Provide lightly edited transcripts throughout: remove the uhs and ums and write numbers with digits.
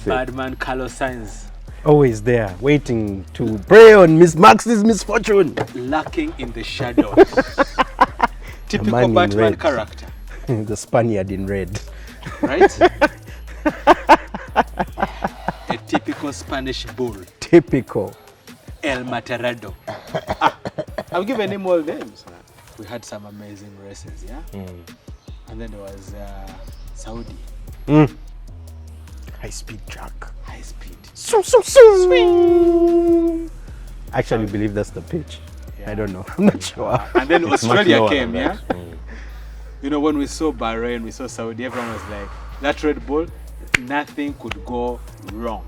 Badman Carlos Sainz. Always there, waiting to prey on Miss Max's misfortune. Lurking in the shadows. Typical Batman character. The Spaniard in red. Right? A typical Spanish bull. Typical. El Matarado. I've given him all names. We had some amazing races, yeah? And then there was Saudi. High speed track. High speed. Swing. I actually believe that's the pitch. Yeah. I don't know. I'm not sure. And then Australia came, yeah? You know, when we saw Bahrain, we saw Saudi, everyone was like, that Red Bull, nothing could go wrong.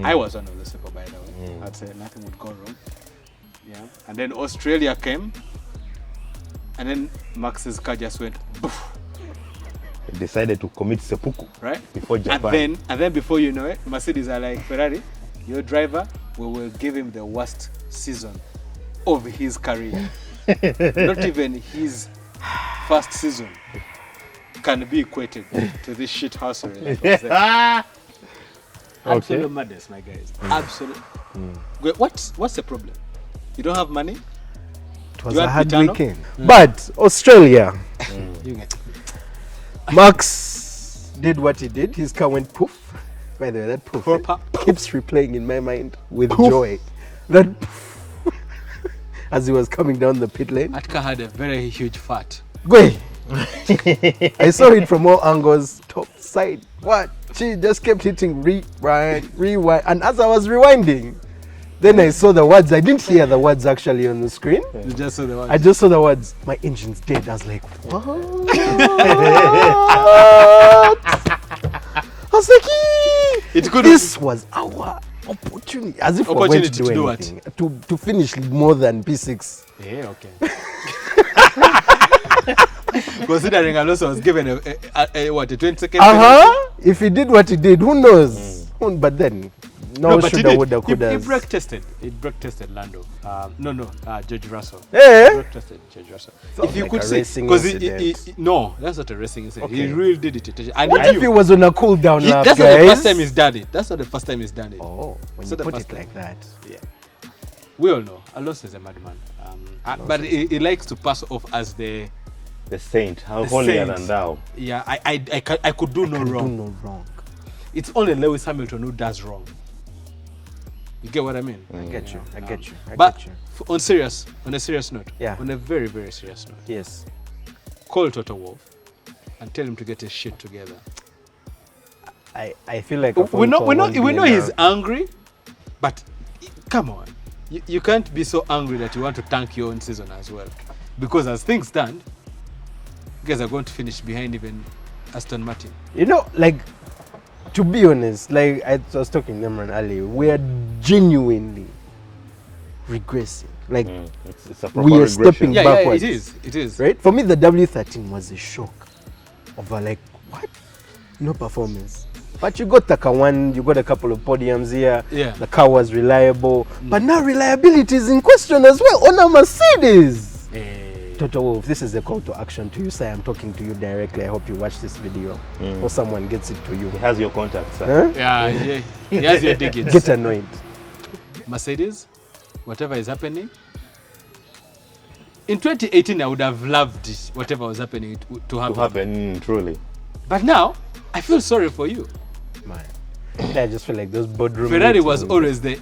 I was one of the super, by the way. I'd say nothing would go wrong. Yeah. And then Australia came, and then Max's car just went boof. He decided to commit seppuku before Japan. And then before you know it, Mercedes are like, Ferrari, your driver, we will give him the worst season of his career. Not even his first season can be equated to this shit house. Absolute madness, my guys. Absolute. Wait, what's the problem? You don't have money? It was a hard weekend. But Australia, Max did what he did. His car went poof. By the way, that poof keeps replaying in my mind with joy. That poof, as he was coming down the pit lane. That car had a very huge fat. Wait. I saw it from all angles, top, side. What? She just kept hitting rewind. And as I was rewinding, then I saw the words. I didn't hear the words actually on the screen. You just saw the words. I just saw the words. My engine's dead. I was like, what? I was like, this was our opportunity. As if we were going to do anything. To finish more than P6. Yeah, okay. Considering Alonso was given a 20-second If he did what he did, who knows? But then, shoulda, woulda, coulda. He brake tested. He brake tested Lando. George Russell. Yeah. He brake tested George Russell. If you could say, because no, that's not a racing incident. Okay. He really did it. And what if he was on a cool down lap, that's not the first time he's done it. That's not the first time he's done it. Oh, when you put it like that. Yeah. We all know Alonso is a madman. But he likes to pass off as the saint, how holier than thou. Yeah, I could do no wrong. It's only Lewis Hamilton who does wrong. You get what I mean? I get you. But on a serious note, on a very, very serious note, yes, call Toto Wolff and tell him to get his shit together. I feel like we know he's angry, but come on, you can't be so angry that you want to tank your own season as well, because as things stand, you guys are going to finish behind even Aston Martin. You know, like, to be honest, like I was talking to Nemran earlier, we are genuinely regressing. Like, we are stepping backwards. Yeah, it is. Right? For me, the W13 was a shock of what? No performance. But you got Taka1, you got a couple of podiums here. Yeah. The car was reliable. But now reliability is in question as well on a Mercedes. Toto Wolff, this is a call to action to you, sir. I'm talking to you directly. I hope you watch this video or someone gets it to you. He has your contact, sir. Huh? Yeah, he has your tickets. Get annoyed. Mercedes, whatever is happening. In 2018, I would have loved it, whatever was happening to happen. Truly. But now, I feel sorry for you. Man, I just feel like those boardroom. Ferrari was always the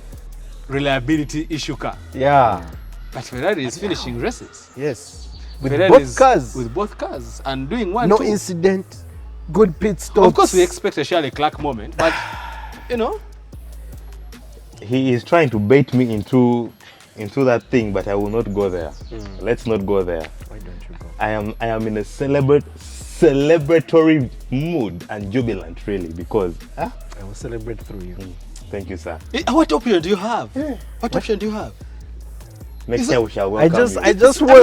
reliability issue car. Yeah. But Ferrari is finishing races. Yes. With both cars. And doing one, no incident. Good pit stops. Of course, we expect a Charlie Clark moment, but, you know. He is trying to bait me into that thing, but I will not go there. Let's not go there. Why don't you go? I am in a celebratory mood and jubilant, really, because I will celebrate through you. Thank you, sir. What option do you have? What option do you have? Next year we shall welcome you.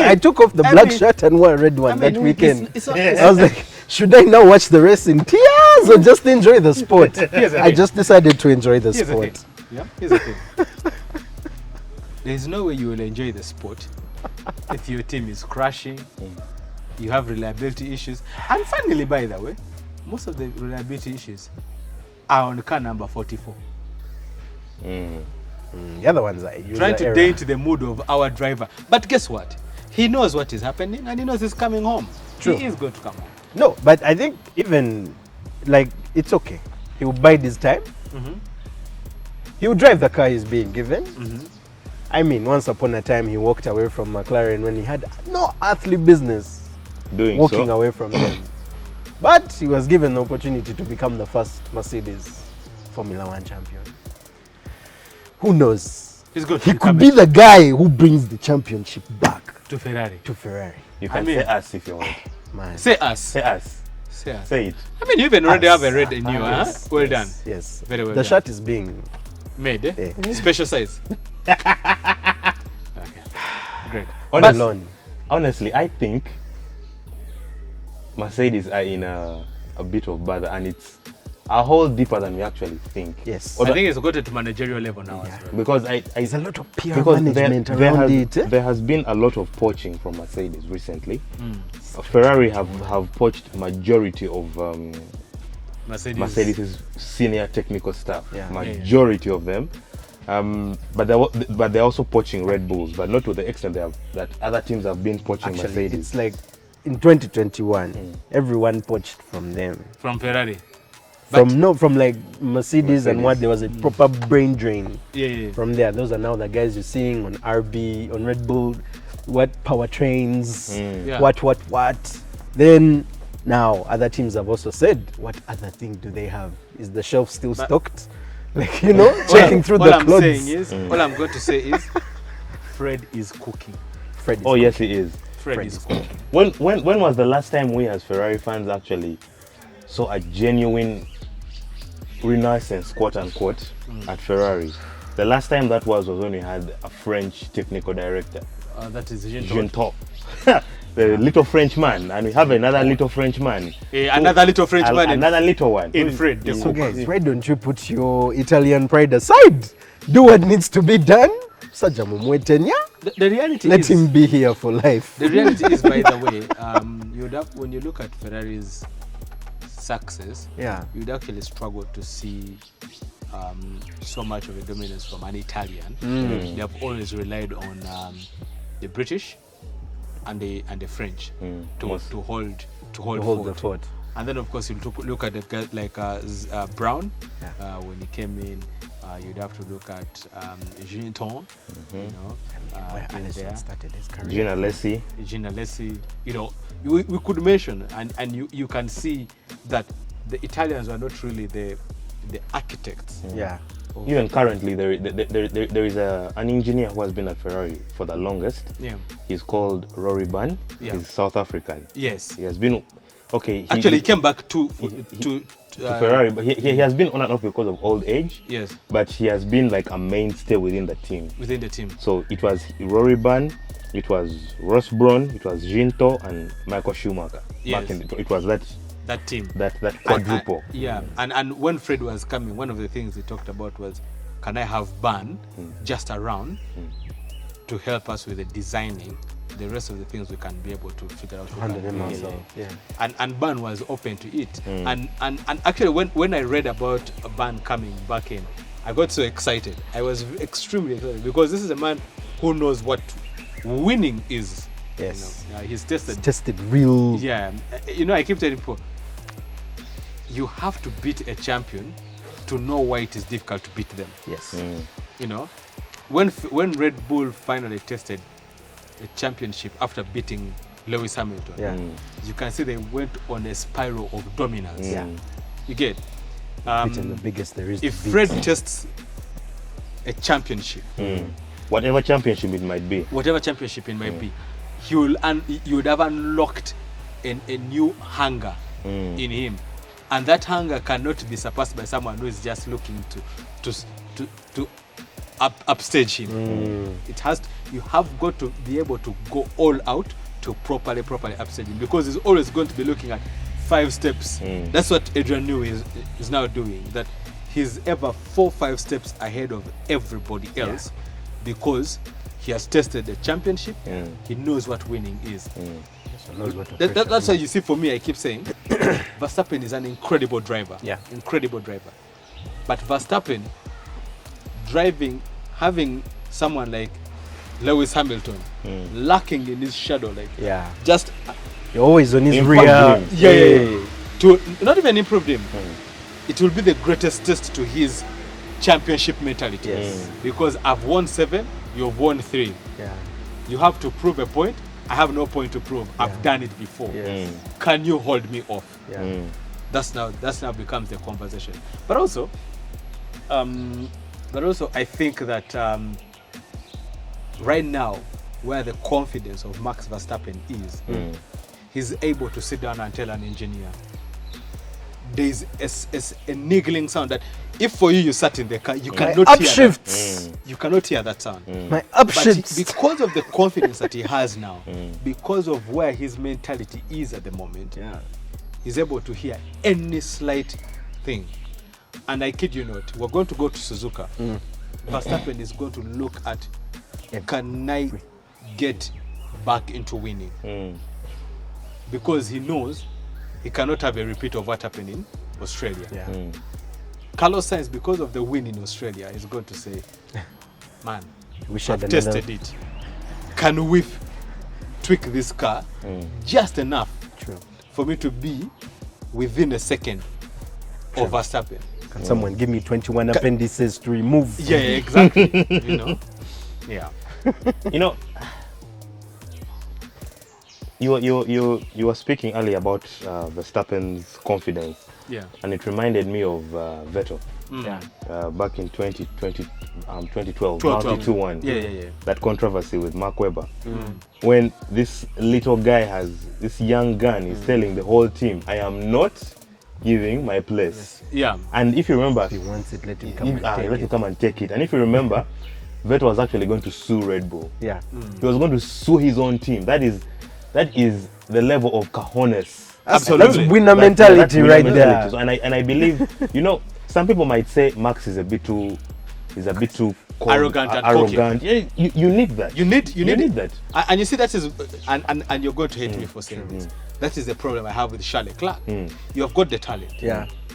I took off the black shirt and wore a red one that weekend. I was like, should I now watch the race in tears or just enjoy the sport? I just decided to enjoy the sport. Here's the thing. There is no way you will enjoy the sport if your team is crashing, you have reliability issues. And finally, by the way, most of the reliability issues are on car number 44. The other ones are user Trying to error. date the mood of our driver. But guess what? He knows what is happening and he knows he's coming home. True. He is going to come home. No, but I think even like it's okay. He will bide his time. He will drive the car he's being given. I mean, once upon a time he walked away from McLaren when he had no earthly business walking away from them. But he was given the opportunity to become the first Mercedes Formula One champion. Who knows? He's going to He become could be the guy who brings the championship back to Ferrari. to Ferrari. You can I mean- say us if you want. Man. Say us. Say us. Say us. Say it. I mean, you even already Us. have a red and new, huh? Yes, Well yes, done. Yes. Very well The done. shirt is being Made, eh? Yeah. Special size. Okay. Great. Honestly, I think Mercedes are in a bit of bother, and it's a whole deeper than we actually think. Yes. I think it's got to managerial level now as well. Because There's a lot of PR because management around it. there has been a lot of poaching from Mercedes recently. Ferrari have poached majority of Mercedes' senior technical staff. Yeah. Majority of them. But they're also poaching Red Bulls, but not to the extent that other teams have been poaching Actually, Mercedes. it's like in 2021, everyone poached from them. From Ferrari. From like Mercedes and what there was a proper brain drain Yeah. from there. Those are now the guys you're seeing on RB, on Red Bull, what powertrains, Yeah. what. Then now other teams have also said, what other thing do they have? Is the shelf still stocked? Like, you know, checking through the All I'm clothes. saying is, all I'm going to say is, Fred is cooking. Fred is Oh yes, he is. Fred is cooking. When was the last time we as Ferrari fans actually saw a genuine renaissance, quote unquote, at Ferrari? The last time that was when we had a French technical director, That is Jean Jean Top, the little French man, and we have another little French man. Another little French man Another little one. in Fred. The So cook. guys, why don't you put your Italian pride aside? Do what needs to be done. Saja mumwetenya. The reality Let is, him be here for life. the reality is, by the way, you'd have, when you look at Ferrari's success, Yeah. you'd actually struggle to see so much of a dominance from an Italian. They have always relied on the British and the French to hold The fort. And then of course you look at the guys like Brown. When he came in, you'd have to look at Ginton, you know, Where in Alison there. started his career. Gina Alessi. Gina Alessi, you know, we could mention, and you can see that the Italians are not really the architects. Yeah. Even currently, there is an engineer who has been at Ferrari for the longest. Yeah. He's called Rory Bunn. Yeah. He's South African. Yes. He has been okay. Actually, he came back to Ferrari, but he has been on and off because of old age. Yes. But he has been like a mainstay within the team. Within the team. So it was Rory Bunn, it was Ross Brawn, it was Ginto, and Michael Schumacher. Yes. It was that team. that quadruple. And when Fred was coming, one of the things he talked about was, can I have Ban just around to help us with the designing? The rest of the things we can be able to figure out. Handle them ourselves. Yeah. And Ban was open to it. And actually, when I read about Ban coming back in, I got so excited. I was extremely excited because this is a man who knows what winning is. Yes. You know, he's tested real. Yeah, you know, I keep telling people, you have to beat a champion to know why it is difficult to beat them. Yes. You know, when Red Bull finally tested a championship after beating Lewis Hamilton, Yeah. you can see they went on a spiral of dominance. Yeah. You get, Beating the biggest there is. if to beat. Fred tests a championship, Whatever championship it might be. whatever championship it might be, you would have unlocked a new hunger in him, and that hunger cannot be surpassed by someone who is just looking to upstage him. You have got to be able to go all out to properly upstage him, because he's always going to be looking at 5 steps. That's what Adrian Newey is now doing. That he's ever 4-5 steps ahead of everybody else, because he has tested the championship. He knows what winning is. So knows what to pressure That's why you see, for me, I keep saying, Verstappen is an incredible driver. Yeah. Incredible driver. But Verstappen having someone like Lewis Hamilton lacking in his shadow, like just you're always on his Improved rear. him. Yeah. To not even improve him. It will be the greatest test to his championship mentality. Yes. Because I've won 7, you've won 3. Yeah. You have to prove a point. I have no point to prove. I've done it before. Yes. Can you hold me off? Yeah. That's now becomes the conversation. But also I think that right now, where the confidence of Max Verstappen is, he's able to sit down and tell an engineer, there's a niggling sound that if for you sat in the car, you cannot hear that. You cannot hear that sound. My But upshifts. because of the confidence that he has now, because of where his mentality is at the moment, he's able to hear any slight thing. And I kid you not, we're going to go to Suzuka. Verstappen is going to look at, can I get back into winning? Because he knows he cannot have a repeat of what happened in Australia. Carlos Sainz, because of the win in Australia, is going to say, man, I've tested it. Can we tweak this car just enough for me to be within a second of Verstappen? Can someone give me 21 appendices to remove? Yeah, exactly. You know? Yeah. You know, you were speaking earlier about Verstappen's confidence. Yeah. And it reminded me of Vettel. Back in 2012, 2-1. Yeah. That controversy with Mark Webber. When this little guy this young gun is telling the whole team, I am not giving my place. Yeah. And if you remember, If he wants it, let him come and take it. And if you remember, Vettel was actually going to sue Red Bull. Yeah. He was going to sue his own team. That is the level of cojones. Absolutely. That's winner mentality right there. So, and I believe, you know, some people might say Max is a bit too Arrogant and arrogant. Yeah, you need that. You need that. And you see, that is, and you're going to hate me for saying this. That is the problem I have with Charles Leclerc. You have got the talent,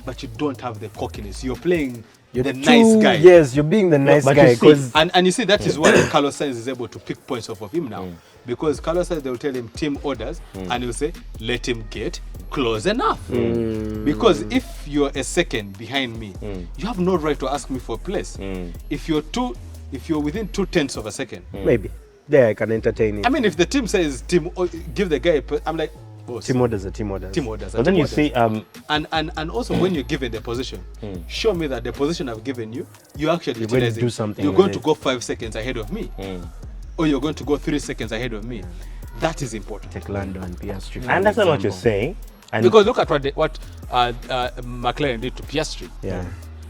but you don't have the cockiness. You're playing the nice guy. Yes, you're being the nice but guy. you see, And you see, that is why Carlos Sainz is able to pick points off of him now. Because Carlos Sainz, they will tell him team orders, and he'll say, let him get close enough. Because if you're a second behind me, you have no right to ask me for a place. If you're within 0.2 of a second, maybe there I can entertain it. I mean, if the team says give the guy, I'm like, boss. Team orders are team orders. Team orders. But then you see, and also when you're given the position, show me that the position I've given you, you actually You're going to utilize do it. something You're with going it. to go 5 seconds ahead of me, or you're going to go 3 seconds ahead of me. That is important. Take Lando and Piastri. I understand what you're saying. And Because look at what McLaren did to Piastri. Yeah.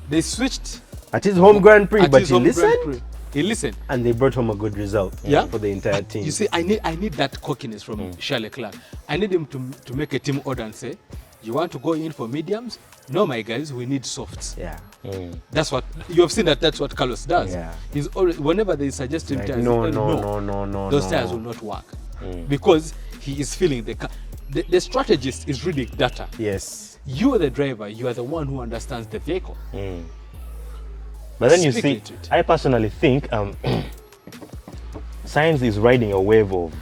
They switched At his home Grand Prix, at but his he home Grand listened, Prix. He listened. and they brought home a good result. Yeah. For the entire team. You see, I need that cockiness from Charles Leclerc. I need him to make a team order and say, you want to go in for mediums? No, my guys, we need softs. Yeah. That's what you have seen. That's what Carlos does. Yeah. He's always, whenever they suggest him Like, tires, no. those tires will not work because he is feeling the car. The strategist is reading data. Yes. You are the driver. You are the one who understands the vehicle. But then you Speak see, into it. I personally think Sainz is riding a wave of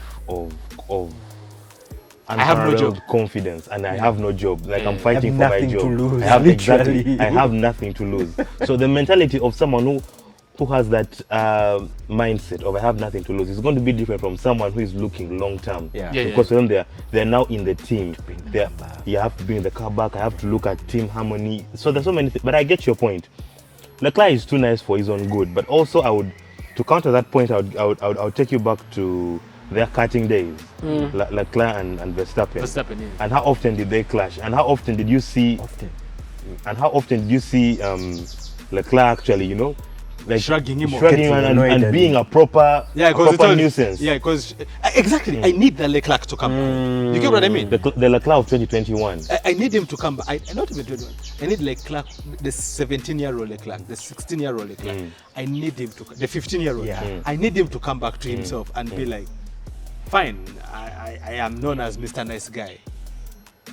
I have no job. confidence, and I have no job. Like I'm I fighting have for my nothing job. to lose, I have literally. I have nothing to lose. So the mentality of someone who has that mindset of I have nothing to lose is going to be different from someone who is looking long term. Yeah. Because for them they're now in the team. You have to bring the car back. I have to look at team harmony. So there's so many things. But I get your point. Leclerc is too nice for his own good. But also to counter that point, I would take you back to their karting days, Leclerc and Verstappen. Verstappen, yeah. And how often did they clash? And how often did you see? Leclerc actually, you know, like Shrugging him off. and being a proper nuisance. Yeah, because exactly. I need the Leclerc to come back. You get what I mean? The Leclerc of 2021. I need him to come back. Not even 21. I need Leclerc, the 17-year-old Leclerc, the 16-year-old Leclerc. I need him to, the 15-year-old. Yeah. I need him to come back to himself and be like, fine, I am known as Mr. Nice Guy.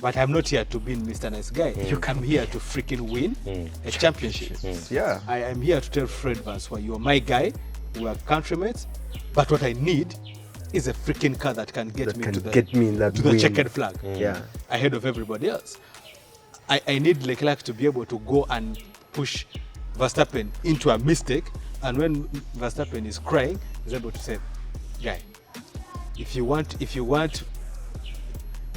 But I'm not here to be Mr. Nice Guy. I'm here to freaking win a championship. Yeah. I am here to tell Fred Vanswa, you're my guy, we are countrymates, but what I need is a freaking car that can get me to the checkered flag. Yeah. Ahead of everybody else. I need Leclerc to be able to go and push Verstappen into a mistake, and when Verstappen is crying, he's able to say, guy, if you want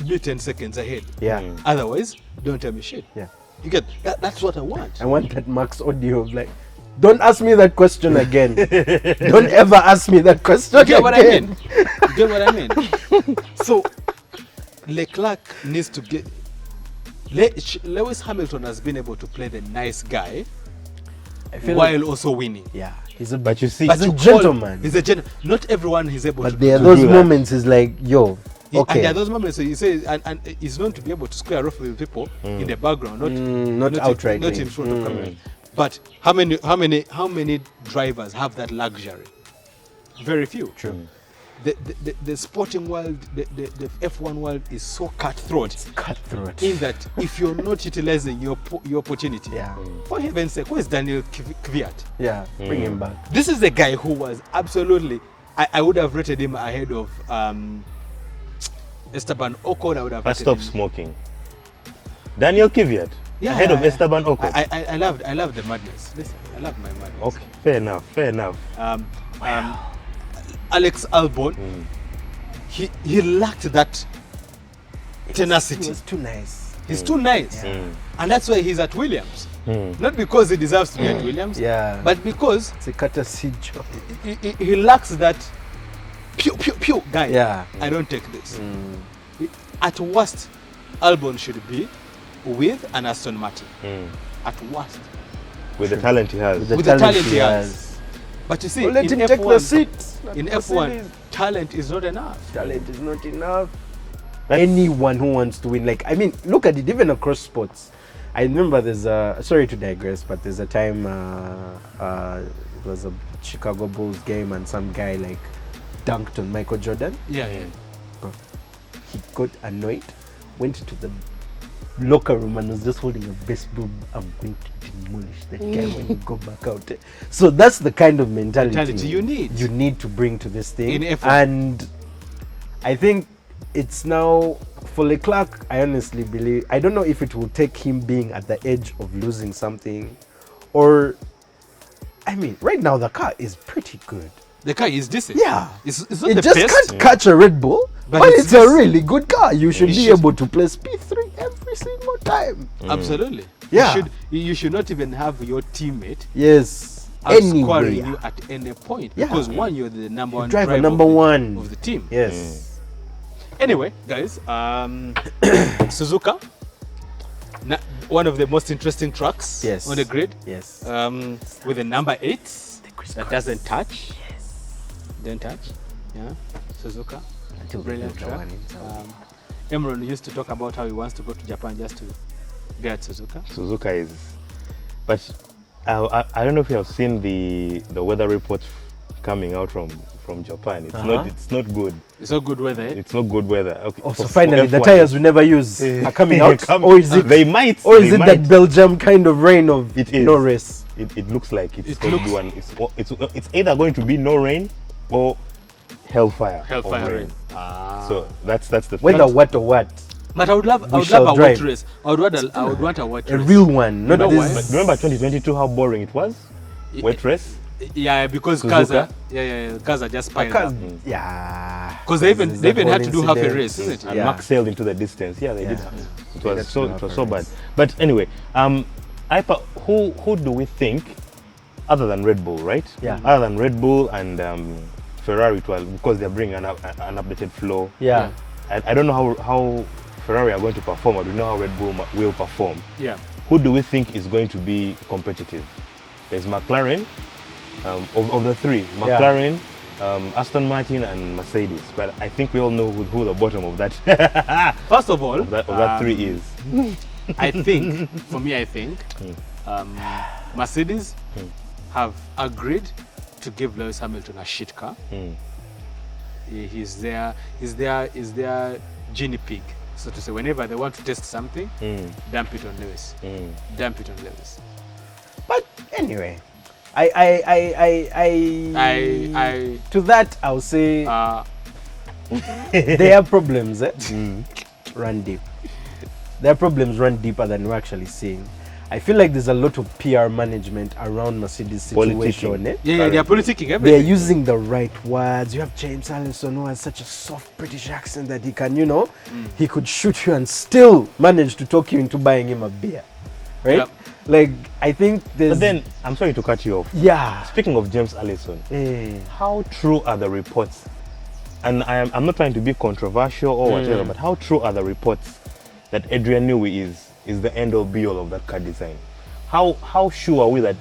be 10 seconds ahead. Yeah. Otherwise, don't tell me shit. Yeah. You get that, that's what I want. I want that Max audio of like, don't ask me that question again. Don't ever ask me that question You get what I again. mean? You get what I mean? So Leclerc needs to get Lewis Hamilton has been able to play the nice guy while also winning. Yeah. But you see, He's a gentleman. He's a gentleman. Not everyone is able to. But there are to those do that. moments is like, yo, And okay. there are those moments he says, and he's known to be able to square off with people in the background, not outright. not in front of camera. But how many drivers have that luxury? Very few. True. The sporting world, the F1 world is so cutthroat. Cutthroat. In that, if you're not utilizing your opportunity, Yeah. for heaven's sake, where's Daniel Kvyat? Yeah. Bring him back. This is the guy who was absolutely. I would have rated him ahead of Esteban Ocon. I would have. First rated stop him. smoking. Daniel Kvyat, ahead of Esteban Ocon. I love the madness. Listen, I love my madness. Okay, fair enough. Alex Albon, he lacked that tenacity. He was too nice. He's too nice, and that's why he's at Williams. Not because he deserves to be at Williams, Yeah. but because It's a courtesy job. he lacks that pew guy. Yeah. I don't take this. At worst, Albon should be with an Aston Martin. At worst, With the talent he has. with the talent he has. But you see, Well, let in him F1, take the seat. in F1, talent is not enough. Talent is not enough. Anyone who wants to win, like, I mean, look at it, even across sports. I remember there's a, sorry to digress, but there's a time it was a Chicago Bulls game and some guy like dunked on Michael Jordan. Yeah. He got annoyed, went to the locker room and was just holding a baseball. I'm going to demolish that guy when you go back out. So that's the kind of mentality you need. You need to bring to this thing. In F1. And I think it's now for Leclerc. I honestly believe, I don't know if it will take him being at the edge of losing something, or, I mean, right now the car is pretty good. The car is decent. Yeah, it's not it the just best. can't catch a Red Bull, But but it's it's a this- really good car. You should It be should- able to place P3 every single time. Absolutely. Yeah. You should not even have your teammate Yes, outscoring anywhere. you at any point. Yeah. Because one, you're the number one driver driver number one. of the team. Yes. Anyway, guys, Suzuka, one of the most interesting trucks Yes. on the grid. Yes. With the number 8 that doesn't touch. Don't touch. Yeah. Suzuka. Until we Brilliant build the track. one in Saudi. Emron used to talk about how he wants to go to Japan just to be at Suzuka. Suzuka is, but I don't know if you have seen the weather reports coming out from Japan. It's not good. It's not good weather. Eh? It's not good weather. Okay. Oh, so for finally, the F1. tires we never use are coming out, or is it? They might. Or is they it might. that Belgium kind of rain of It is. no race? It looks like it's It going to be looks- one. It's either going to be no rain or hellfire. of Hellfire rain. rain. So that's the Whether thing. what or what, But I would love a shall wet drive. race. I would want a wet a race. real one, not know why? this. Remember 2022 how boring it was? Wet race. Yeah, because Suzuka? cars are, cars are just piled up. Yeah. Because they even This is they that even had whole to do half a incident. race, isn't it? And Yeah. Max sailed into the distance. Yeah, they did. Yeah. It They was had so to it have was a so bad. race. But anyway, who do we think, other than Red Bull, right? Yeah. Other than Red Bull and Ferrari, because they're bringing an updated flow. Yeah. I don't know how Ferrari are going to perform. I don't know how Red Bull will perform. Yeah. Who do we think is going to be competitive? There's McLaren, of the three, Yeah. McLaren, Aston Martin and Mercedes. But I think we all know who the bottom of that First of all, of that three is. I think, for me, Mercedes have agreed to give Lewis Hamilton a shit car. He's their guinea pig. So to say, whenever they want to test something, dump it on Lewis. Dump it on Lewis. But anyway, I to that I'll say their problems run deep. Their problems run deeper than we're actually seeing. I feel like there's a lot of PR management around Mercedes situation. Yeah, they are politicking everything. They're using the right words. You have James Allison who has such a soft British accent that he can, he could shoot you and still manage to talk you into buying him a beer. Right? Yep. Like, I think there's... But then, I'm sorry to cut you off. Yeah. Speaking of James Allison, how true are the reports? And I'm not trying to be controversial or whatever, but how true are the reports that Adrian Newey is the end-all be-all of that car design? How sure are we that,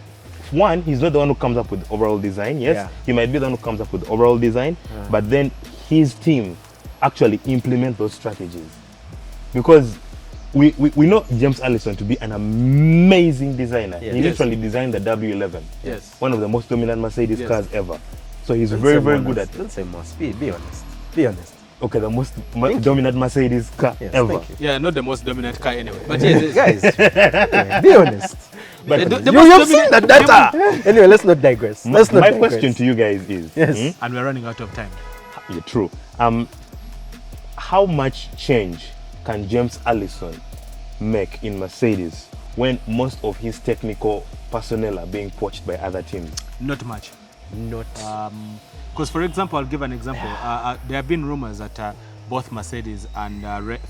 one, he's not the one who comes up with overall design. Yes, he might be the one who comes up with overall design, but then his team actually implement those strategies. Because we know James Allison to be an amazing designer. He literally designed the W11. Yes. One of the most dominant Mercedes cars ever. So he's very good at it. Don't say most. Be honest. Be honest. Okay, the most dominant Mercedes car ever. Yeah, not the most dominant car anyway. But yes, guys, be honest. But you've seen the data. Anyway, let's not digress. My question to you guys is, and we're running out of time. Yeah, true. How much change can James Allison make in Mercedes when most of his technical personnel are being poached by other teams? Not much. Not. Because, for example, I'll give an example. There have been rumors that both Mercedes and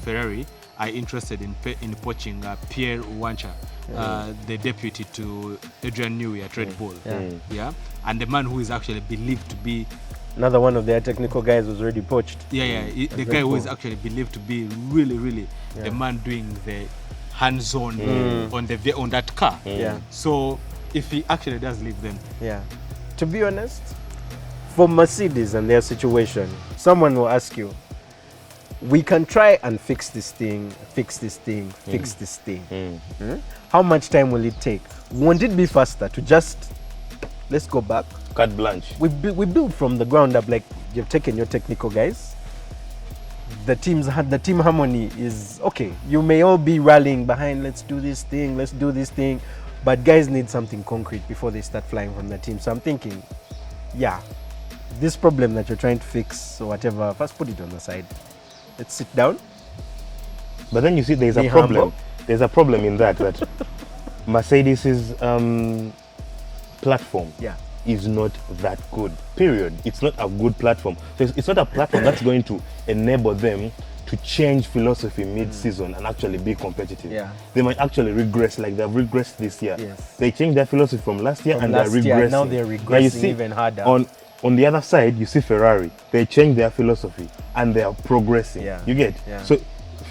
Ferrari are interested in poaching Pierre Wancha, the deputy to Adrian Newey at Red Bull. And the man who is actually believed to be another one of their technical guys was already poached. The guy who is actually believed to be really the man doing the hands-on on that car. So if he actually does leave them, to be honest, for Mercedes and their situation, someone will ask you, we can try and fix this thing. How much time will it take? Won't it be faster to just, let's go back? Carte blanche. We build from the ground up, like you've taken your technical guys. The team harmony is, okay, you may all be rallying behind, let's do this thing, but guys need something concrete before they start flying from the team. So I'm thinking, this problem that you're trying to fix or whatever, first put it on the side. Let's sit down. But then you see there's a problem. Humble. There's a problem in that Mercedes's platform is not that good. Period. It's not a good platform. So it's not a platform that's going to enable them to change philosophy mid-season and actually be competitive. They might actually regress, like they've regressed this year. They changed their philosophy from last year and they're regressing. Now they're regressing even harder. On the other side, you see Ferrari. They changed their philosophy and they are progressing. You get? So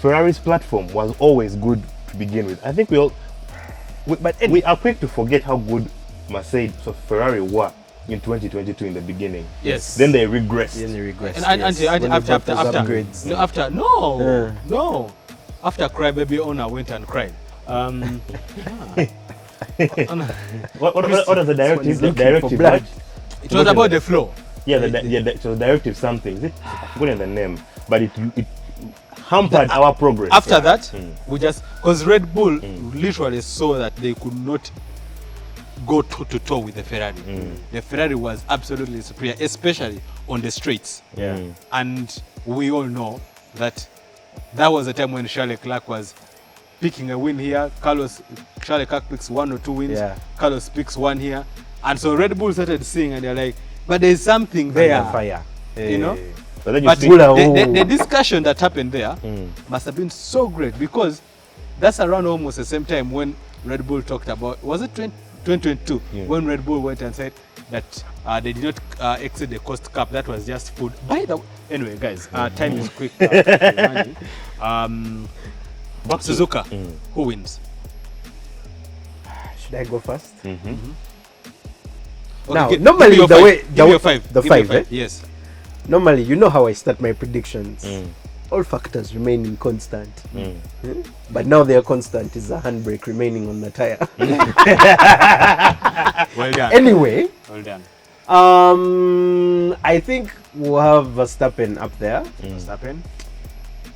Ferrari's platform was always good to begin with. I think we are quick to forget how good Mercedes, so Ferrari were in 2022 in the beginning. Then they regressed. After Crybaby owner went and cried. What is the directive? It was about the flow. So the directive something. Is it? I forgot the name, but it hampered our progress. After that, we just, because Red Bull literally saw that they could not go toe to toe with the Ferrari. The Ferrari was absolutely superior, especially on the straights. And we all know that was a time when Charles Leclerc was picking a win here. Charles Leclerc picks 1 or 2 wins. Carlos picks 1 here. And so Red Bull started seeing, and they're like, but there's something there. You know? But the discussion that happened there must have been so great, because that's around almost the same time when Red Bull talked about, was it 2022, when Red Bull went and said that they did not exceed the cost cap. That was just food. By the way, anyway, guys, time is quick. Suzuka, who wins? Should I go first? Okay, now, normally the five. Yes. Normally, you know how I start my predictions. All factors remaining constant. But now they are constant is a handbrake remaining on the tire. Well done. Anyway. Well done. I think we'll have Verstappen up there. Verstappen.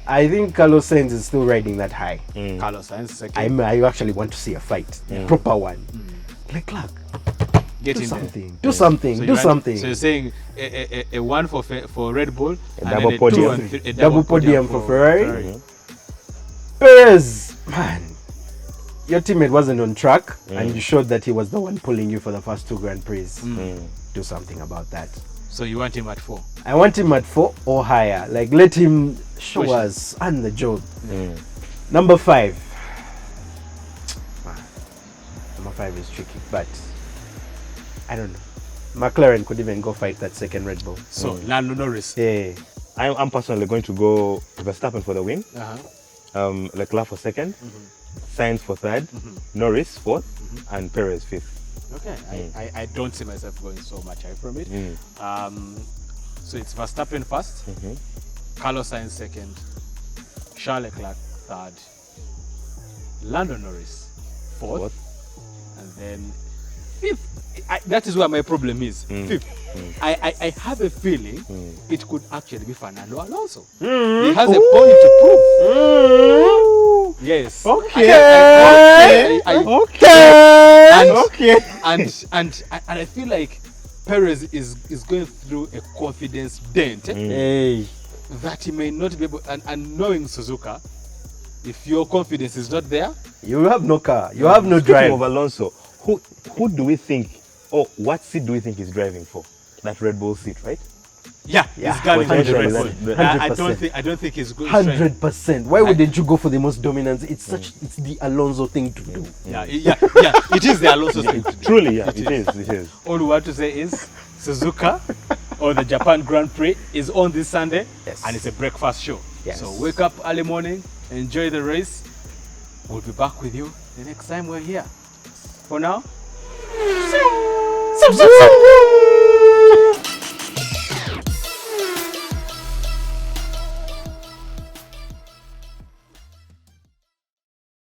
I think Carlos Sainz is still riding that high. Carlos Sainz second. I actually want to see a fight, proper one. Leclerc, Get do in something, there. do something, So do something. So you're saying a one for Red Bull, and double then podium. 2 and 3, a Double podium for Ferrari. Perez, man, your teammate wasn't on track, and you showed that he was the one pulling you for the first 2 Grand Prix. Do something about that. So you want him at 4? I want him at 4 or higher. Like, let him show us on the job. Number 5. Number 5 is tricky, but I don't know. McLaren could even go fight that second Red Bull. So Lando Norris. Yeah. I'm personally going to go Verstappen for the win. Leclerc for second, Sainz for third, Norris fourth, and Perez fifth. Okay, I don't see myself going so much high from it. So it's Verstappen first, Carlos Sainz second, Charles Leclerc third, Lando Norris fourth, and then fifth. That is where my problem is. Fifth. I have a feeling it could actually be Fernando Alonso. He has a point to prove. Yes. Okay. And I feel like Perez is going through a confidence dent that he may not be able. And knowing Suzuka, if your confidence is not there, you have no car. You have no Speaking drive. of Alonso, who do we think, or what seat do we think he's driving for? That Red Bull seat, right? yeah, he's gunning for the Red Bull. 100%. I don't think he's good. 100%. Why wouldn't you go for the most dominance? It's it's the Alonso thing to do. Yeah. It is the Alonso thing. Truly, yeah, it is. All we want to say is Suzuka or the Japan Grand Prix is on this Sunday, and it's a breakfast show. Yes. So wake up early morning, enjoy the race. We'll be back with you the next time we're here. For now.